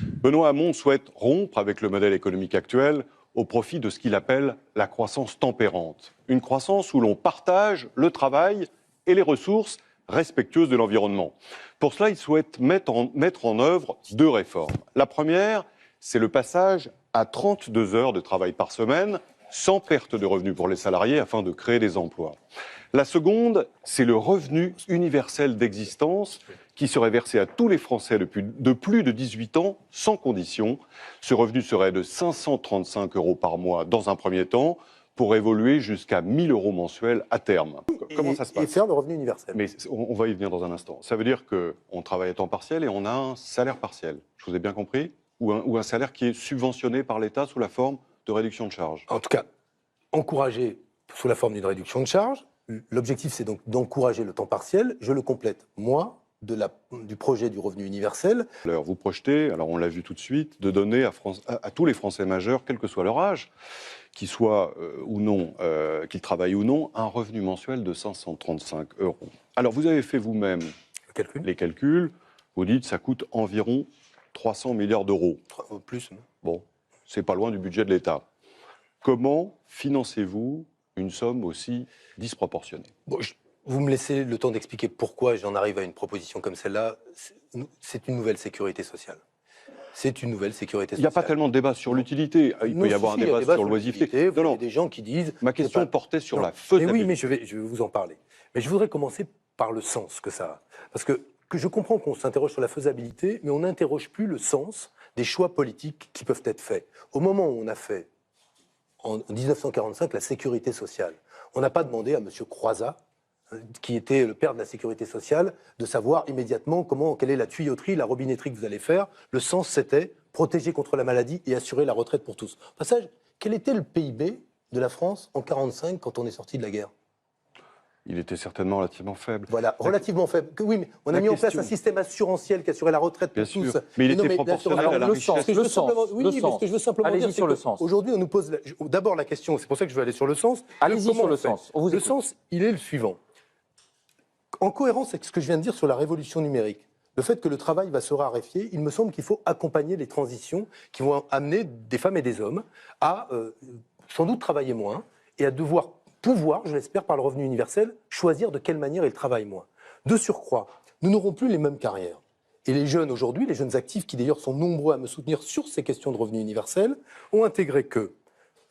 Benoît Hamon souhaite rompre avec le modèle économique actuel au profit de ce qu'il appelle la croissance tempérante. Une croissance où l'on partage le travail et les ressources respectueuses de l'environnement. Pour cela, il souhaite mettre en œuvre deux réformes. La première, c'est le passage à 32 heures de travail par semaine, sans perte de revenus pour les salariés, afin de créer des emplois. La seconde, c'est le revenu universel d'existence qui serait versé à tous les Français de plus de 18 ans, sans condition. Ce revenu serait de 535 € par mois dans un premier temps, pour évoluer jusqu'à 1 000 € mensuels à terme. Comment ça se passe? Et faire le revenu universel. Mais on va y venir dans un instant. Ça veut dire qu'on travaille à temps partiel et on a un salaire partiel. Je vous ai bien compris? Ou un salaire qui est subventionné par l'État sous la forme de réduction de charges. En tout cas, encourager sous la forme d'une réduction de charges. L'objectif, c'est donc d'encourager le temps partiel. Je le complète, moi, du projet du revenu universel. Alors, vous projetez, alors on l'a vu tout de suite, de donner à tous les Français majeurs, quel que soit leur âge, qu'ils soient ou non, qu'ils travaillent ou non, un revenu mensuel de 535 €. Alors, vous avez fait vous-même les calculs. Vous dites que ça coûte environ 300 milliards d'euros. Plus, non? Bon, c'est pas loin du budget de l'État. Comment financez-vous une somme aussi disproportionnée? Bon, vous me laissez le temps d'expliquer pourquoi j'en arrive à une proposition comme celle-là. C'est une nouvelle sécurité sociale. C'est une nouvelle sécurité sociale. Il n'y a pas tellement de débat sur l'utilité. Il peut y avoir un débat sur l'oisiveté. Il y a des gens qui disent... Ma question portait sur la faisabilité. Mais oui, mais je vais vous en parler. Mais je voudrais commencer par le sens que ça a. Parce que je comprends qu'on s'interroge sur la faisabilité, mais on n'interroge plus le sens des choix politiques qui peuvent être faits. Au moment où on a fait, en 1945, la sécurité sociale, on n'a pas demandé à M. Croizat, qui était le père de la sécurité sociale, de savoir immédiatement quelle est la tuyauterie, la robinetterie que vous allez faire. Le sens, c'était protéger contre la maladie et assurer la retraite pour tous. Au passage, quel était le PIB de la France en 1945 quand on est sorti de la guerre? Il était certainement relativement faible. Voilà, relativement faible. Oui, mais on a mis en place un système assurantiel qui assurait la retraite pour tous. Mais il était proportionnel à la richesse. Oui, mais ce que je veux simplement dire, c'est qu'aujourd'hui, on nous pose d'abord la question, c'est pour ça que je veux aller sur le sens. Allez-y sur le sens. Le sens, il est le suivant. En cohérence avec ce que je viens de dire sur la révolution numérique, le fait que le travail va se raréfier, il me semble qu'il faut accompagner les transitions qui vont amener des femmes et des hommes à sans doute travailler moins et à devoir pouvoir, je l'espère, par le revenu universel, choisir de quelle manière ils travaillent moins. De surcroît, nous n'aurons plus les mêmes carrières. Et les jeunes aujourd'hui, les jeunes actifs, qui d'ailleurs sont nombreux à me soutenir sur ces questions de revenu universel, ont intégré que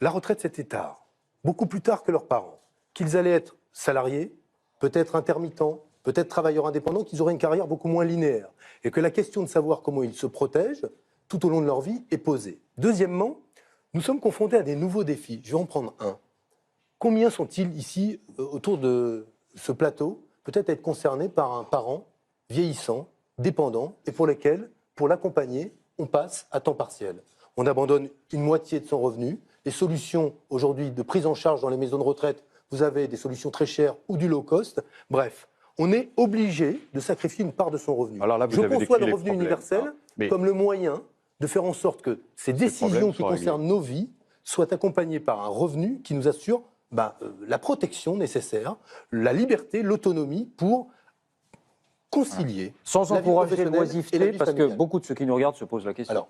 la retraite c'était tard, beaucoup plus tard que leurs parents, qu'ils allaient être salariés, peut-être intermittents, peut-être travailleurs indépendants, qu'ils auraient une carrière beaucoup moins linéaire. Et que la question de savoir comment ils se protègent tout au long de leur vie est posée. Deuxièmement, nous sommes confrontés à des nouveaux défis. Je vais en prendre un. Combien sont-ils ici, autour de ce plateau, peut-être être concernés par un parent vieillissant, dépendant, et pour lesquels, pour l'accompagner, on passe à temps partiel? On abandonne une moitié de son revenu. Les solutions aujourd'hui de prise en charge dans les maisons de retraite, vous avez des solutions très chères ou du low cost. Bref, on est obligé de sacrifier une part de son revenu. Alors là, je conçois le revenu universel comme le moyen de faire en sorte que ces décisions qui concernent nos vies soient accompagnées par un revenu qui nous assure la protection nécessaire, la liberté, l'autonomie pour concilier. Sans encourager l'oisiveté, parce que beaucoup de ceux qui nous regardent se posent la question. Alors,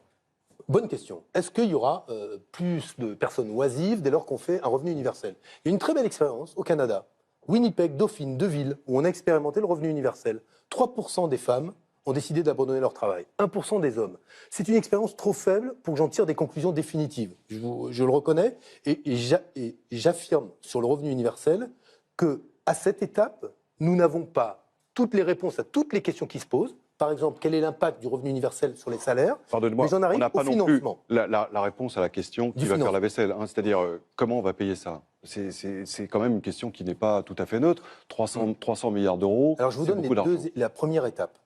bonne question. Est-ce qu'il y aura plus de personnes oisives dès lors qu'on fait un revenu universel? Il y a une très belle expérience au Canada. Winnipeg, Dauphine, Deville, où on a expérimenté le revenu universel. 3% des femmes ont décidé d'abandonner leur travail. 1% des hommes. C'est une expérience trop faible pour que j'en tire des conclusions définitives. Je le reconnais et j'affirme sur le revenu universel qu'à cette étape, nous n'avons pas toutes les réponses à toutes les questions qui se posent. Par exemple, quel est l'impact du revenu universel sur les salaires? Pardonnez-moi, mais j'en arrive on n'a pas au non plus financement. la réponse à la question qui va faire la vaisselle. C'est-à-dire, comment on va payer ça? C'est quand même une question qui n'est pas tout à fait neutre. 300 milliards d'euros. Alors je vous donne la première étape.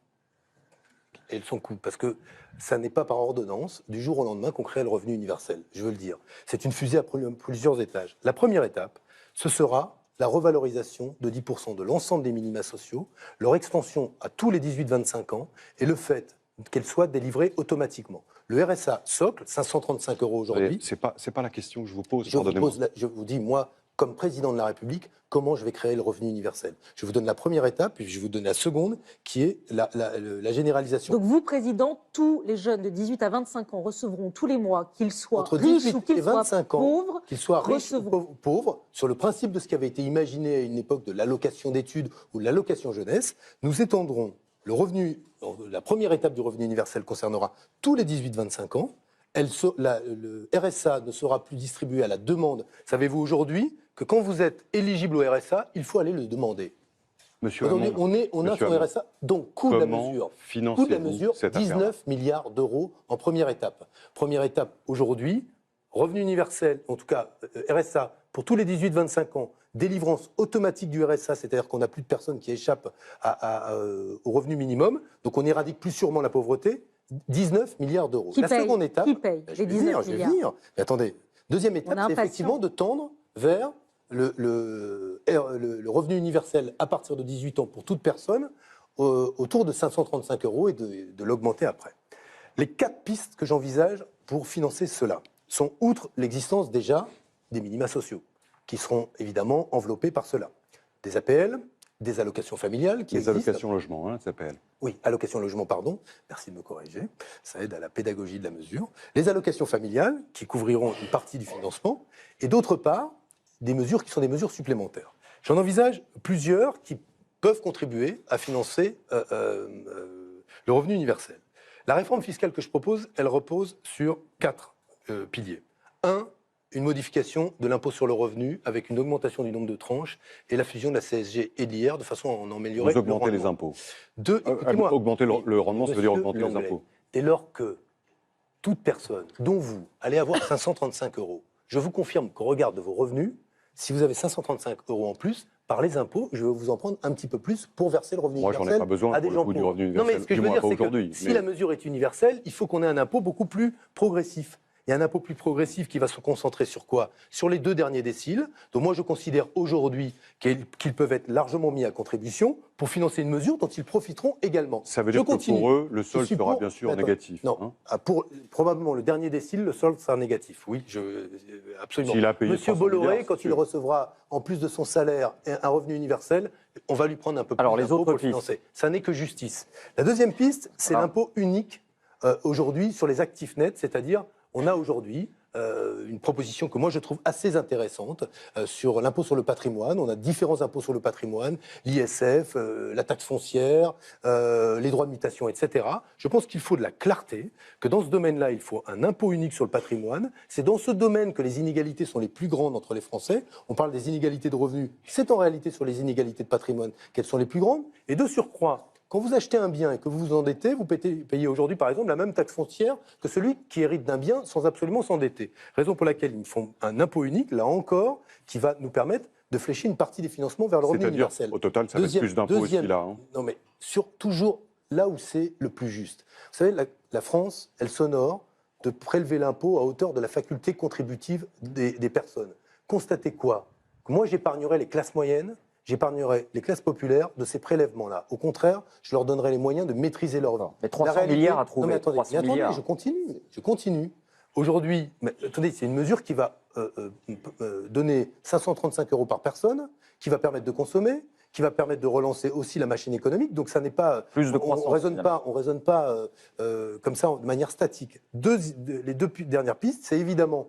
Et son coût, parce que ça n'est pas par ordonnance, du jour au lendemain, qu'on crée le revenu universel, je veux le dire. C'est une fusée à plusieurs étages. La première étape, ce sera la revalorisation de 10% de l'ensemble des minima sociaux, leur extension à tous les 18-25 ans, et le fait qu'elle soit délivrée automatiquement. Le RSA socle, 535 € aujourd'hui. C'est pas la question que je vous pose, Je vous dis, moi, comme président de la République, comment je vais créer le revenu universel. Je vous donne la première étape, puis je vais vous donner la seconde, qui est la généralisation. Donc vous, président, tous les jeunes de 18 à 25 ans recevront tous les mois, qu'ils soient Entre riches 18 ou qu'ils et soient 25 ans, pauvres, qu'ils soient riches ou recevront. pauvres, sur le principe de ce qui avait été imaginé à une époque de l'allocation d'études ou de l'allocation jeunesse, nous étendrons le revenu, la première étape du revenu universel concernera tous les 18-25 ans. Le RSA ne sera plus distribué à la demande. Savez-vous aujourd'hui que quand vous êtes éligible au RSA, il faut aller le demander. Monsieur Aujourd'hui, Hamon, on a son Hamon, RSA, donc coût de la mesure. Coût de la mesure, 19 milliards d'euros en première étape. Première étape aujourd'hui, revenu universel, en tout cas RSA, pour tous les 18-25 ans, délivrance automatique du RSA, c'est-à-dire qu'on n'a plus de personnes qui échappent au revenu minimum, donc on éradique plus sûrement la pauvreté, 19 milliards d'euros. La seconde étape, qui paye les 19 milliards. Mais attendez, deuxième étape, c'est effectivement de tendre vers le revenu universel à partir de 18 ans pour toute personne, autour de 535 € et de l'augmenter après. Les 4 pistes que j'envisage pour financer cela sont, outre l'existence déjà des minima sociaux, qui seront évidemment enveloppés par cela. Des APL, des allocations familiales qui existent. Les allocations logement, hein, ça s'appelle. Oui, allocations logement, pardon. Merci de me corriger. Ça aide à la pédagogie de la mesure. Les allocations familiales qui couvriront une partie du financement. Et d'autre part, des mesures qui sont des mesures supplémentaires. J'en envisage plusieurs qui peuvent contribuer à financer le revenu universel. La réforme fiscale que je propose, elle repose sur 4 piliers. 1, une modification de l'impôt sur le revenu avec une augmentation du nombre de tranches et la fusion de la CSG et de l'IR de façon à en améliorer le rendement. Vous augmentez les impôts. 2, augmenter le rendement, ça veut dire augmenter les impôts. Dès lors que toute personne, dont vous, allez avoir 535 €, je vous confirme qu'au regard de vos revenus, si vous avez 535 € en plus, par les impôts, je vais vous en prendre un petit peu plus pour verser le revenu universel. Moi, j'en ai pas besoin à des pour gens le coût du revenu pauvres. universel. Non, mais ce que je veux dire, c'est que si la mesure est universelle, il faut qu'on ait un impôt beaucoup plus progressif. Il y a un impôt plus progressif qui va se concentrer sur quoi? Sur les 2 derniers déciles. Donc moi, je considère aujourd'hui qu'ils peuvent être largement mis à contribution pour financer une mesure dont ils profiteront également. Ça veut dire que pour eux, le solde sera bien sûr négatif. Non, pour probablement le dernier décile, le solde sera négatif. Oui, absolument. Monsieur Bolloré, quand il recevra, en plus de son salaire, un revenu universel, on va lui prendre un peu plus d'impôt pour le financer. Ça n'est que justice. La deuxième piste, c'est l'impôt unique aujourd'hui sur les actifs nets, c'est-à-dire on a aujourd'hui une proposition que moi je trouve assez intéressante sur l'impôt sur le patrimoine. On a différents impôts sur le patrimoine, l'ISF, la taxe foncière, les droits de mutation, etc. Je pense qu'il faut de la clarté, que dans ce domaine-là, il faut un impôt unique sur le patrimoine. C'est dans ce domaine que les inégalités sont les plus grandes entre les Français. On parle des inégalités de revenus. C'est en réalité sur les inégalités de patrimoine qu'elles sont les plus grandes. Et de surcroît, quand vous achetez un bien et que vous vous endettez, vous payez aujourd'hui, par exemple, la même taxe foncière que celui qui hérite d'un bien sans absolument s'endetter. Raison pour laquelle ils font un impôt unique, là encore, qui va nous permettre de flécher une partie des financements vers le revenu universel. Au total, ça va être plus d'impôts aussi, là. Hein. Non, mais toujours là où c'est le plus juste. Vous savez, la France, elle s'honore de prélever l'impôt à hauteur de la faculté contributive des personnes. Constatez quoi? Que moi, j'épargnerais les classes moyennes, j'épargnerai les classes populaires de ces prélèvements-là. Au contraire, je leur donnerai les moyens de maîtriser leur vie. Mais 300 milliards à trouver. Non, mais attendez, milliards. je continue. Aujourd'hui, attendez, c'est une mesure qui va donner 535 € par personne, qui va permettre de consommer, qui va permettre de relancer aussi la machine économique. Donc ça n'est pas... Plus de croissance. On raisonne pas comme ça de manière statique. Les 2 dernières pistes, c'est évidemment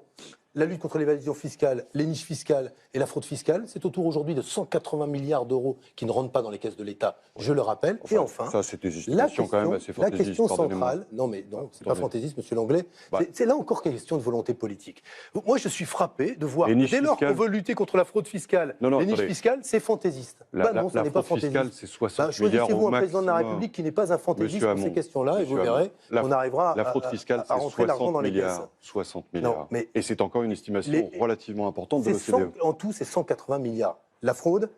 la lutte contre l'évasion fiscale, les niches fiscales et la fraude fiscale. C'est autour aujourd'hui de 180 milliards d'euros qui ne rentrent pas dans les caisses de l'État, je le rappelle. Et enfin, ça, c'est des estimations quand même assez fantaisistes. La question centrale, non, c'est pas fantaisiste, monsieur Langlais, c'est là encore question de volonté politique. Moi, je suis frappé de voir, dès lors qu'on veut lutter contre la fraude fiscale, les niches fiscales, c'est fantaisiste. Non, ça n'est pas fantaisiste. C'est 60 milliards choisissez-vous un président de la République qui n'est pas un fantaisiste pour ces questions-là, et vous verrez, on arrivera à rentrer l'argent dans les caisses. 60 milliards. Et c'est encore une estimation relativement importante de l'OCDE. En tout, c'est 180 milliards. La fraude,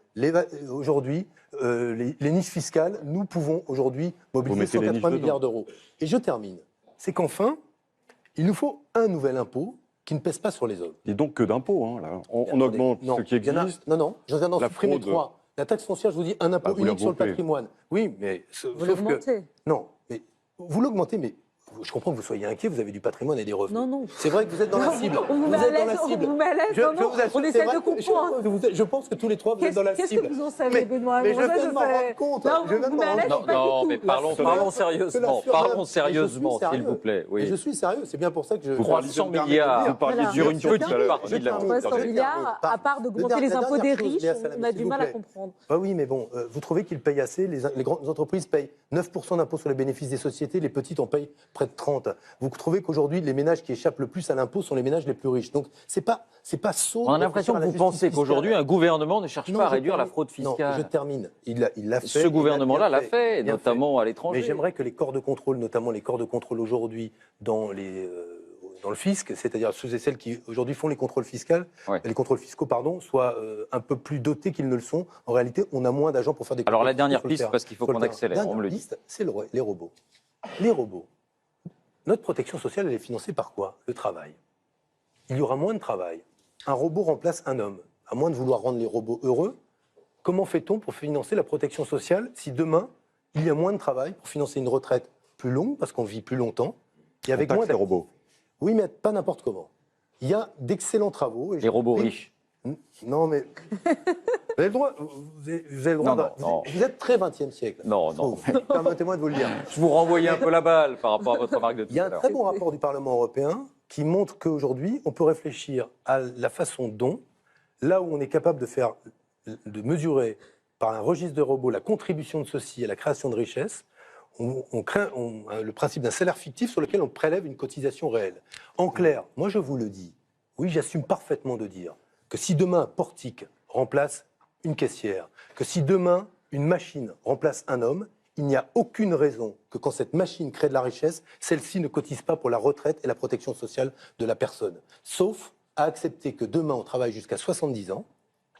aujourd'hui, les niches fiscales, nous pouvons aujourd'hui mobiliser 180 milliards d'euros. Et je termine. C'est qu'enfin, il nous faut un nouvel impôt qui ne pèse pas sur les hommes. Dis donc que d'impôts, hein, là. On augmente ce qui existe. Non, je viens d'en supprimer 3. La taxe foncière, je vous dis, un impôt unique sur le patrimoine. Oui, mais vous l'augmentez. Non, mais vous l'augmentez, mais je comprends que vous soyez inquiet, vous avez du patrimoine et des revenus. Non, non. C'est vrai que vous êtes dans la cible. On vous met à l'aise, on vous met à l'aise. Non, non, on essaie de comprendre. Je pense que tous les trois, vous êtes dans la Qu'est-ce cible. que vous en savez, Benoît? Mais je Bon, ça, viens de m'en rendre compte. Non, Je viens de vous m'en met à rendre l'aise, compte. pas Non, du mais tout. parlons sérieusement. Parlons sérieusement, s'il vous plaît. Et Oui. je suis sérieux, c'est bien pour ça que je... Vous parlez 300 milliards. Vous parliez Voilà. sur une Petite petite partie de la 300 milliards, à part d'augmenter les impôts des riches, on a du mal à comprendre. Ah oui, mais bon, vous trouvez qu'ils payent assez? Les grandes entreprises payent 9% d'impôts sur les bénéfices des sociétés, les petites en payent près de 30. Vous trouvez qu'aujourd'hui, les ménages qui échappent le plus à l'impôt sont les ménages les plus riches. Donc, c'est pas sot. On a l'impression que vous pensez qu'aujourd'hui, un gouvernement ne cherche pas à réduire la fraude fiscale. Non, je termine. Il l'a fait. Ce gouvernement-là l'a fait, bien notamment à l'étranger. Mais j'aimerais que les corps de contrôle, notamment les corps de contrôle aujourd'hui dans le fisc, c'est-à-dire ceux et celles qui aujourd'hui font les contrôles fiscaux, soient un peu plus dotés qu'ils ne le sont. En réalité, on a moins d'agents pour faire des contrôles. Alors la dernière sur le piste, terrain. parce qu'il faut qu'on accélère, on me le dit. Piste, c'est les robots. Les robots. Notre protection sociale, elle est financée par quoi? Le travail. Il y aura moins de travail. Un robot remplace un homme. À moins de vouloir rendre les robots heureux, comment fait-on pour financer la protection sociale si demain, il y a moins de travail pour financer une retraite plus longue, parce qu'on vit plus longtemps, et avec moins de robots. Oui, mais pas n'importe comment. Il y a d'excellents travaux. Et Les robots riches. Non, mais vous avez le droit. Vous avez le droit. Vous êtes très 20e siècle. Non, non. Permettez-moi de vous le dire. Je vous renvoyais un peu la balle par rapport à votre remarque de tout Il y a à un l'heure. très bon rapport du Parlement européen qui montre qu'aujourd'hui, on peut réfléchir à la façon dont, là où on est capable de mesurer par un registre de robots la contribution de ceux-ci à la création de richesses, on crée le principe d'un salaire fictif sur lequel on prélève une cotisation réelle. En clair, moi je vous le dis, oui, j'assume parfaitement de dire que si demain un portique remplace une caissière, que si demain une machine remplace un homme, il n'y a aucune raison que quand cette machine crée de la richesse, celle-ci ne cotise pas pour la retraite et la protection sociale de la personne. Sauf à accepter que demain on travaille jusqu'à 70 ans,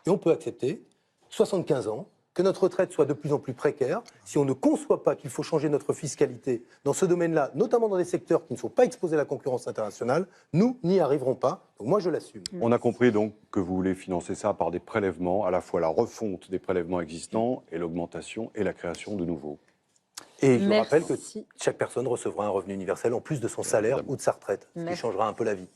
et on peut accepter 75 ans, que notre retraite soit de plus en plus précaire, si on ne conçoit pas qu'il faut changer notre fiscalité dans ce domaine-là, notamment dans des secteurs qui ne sont pas exposés à la concurrence internationale, nous n'y arriverons pas. Donc moi, je l'assume. On a compris donc que vous voulez financer ça par des prélèvements, à la fois la refonte des prélèvements existants et l'augmentation et la création de nouveaux. Et je rappelle que chaque personne recevra un revenu universel en plus de son salaire ou de sa retraite, ce qui changera un peu la vie.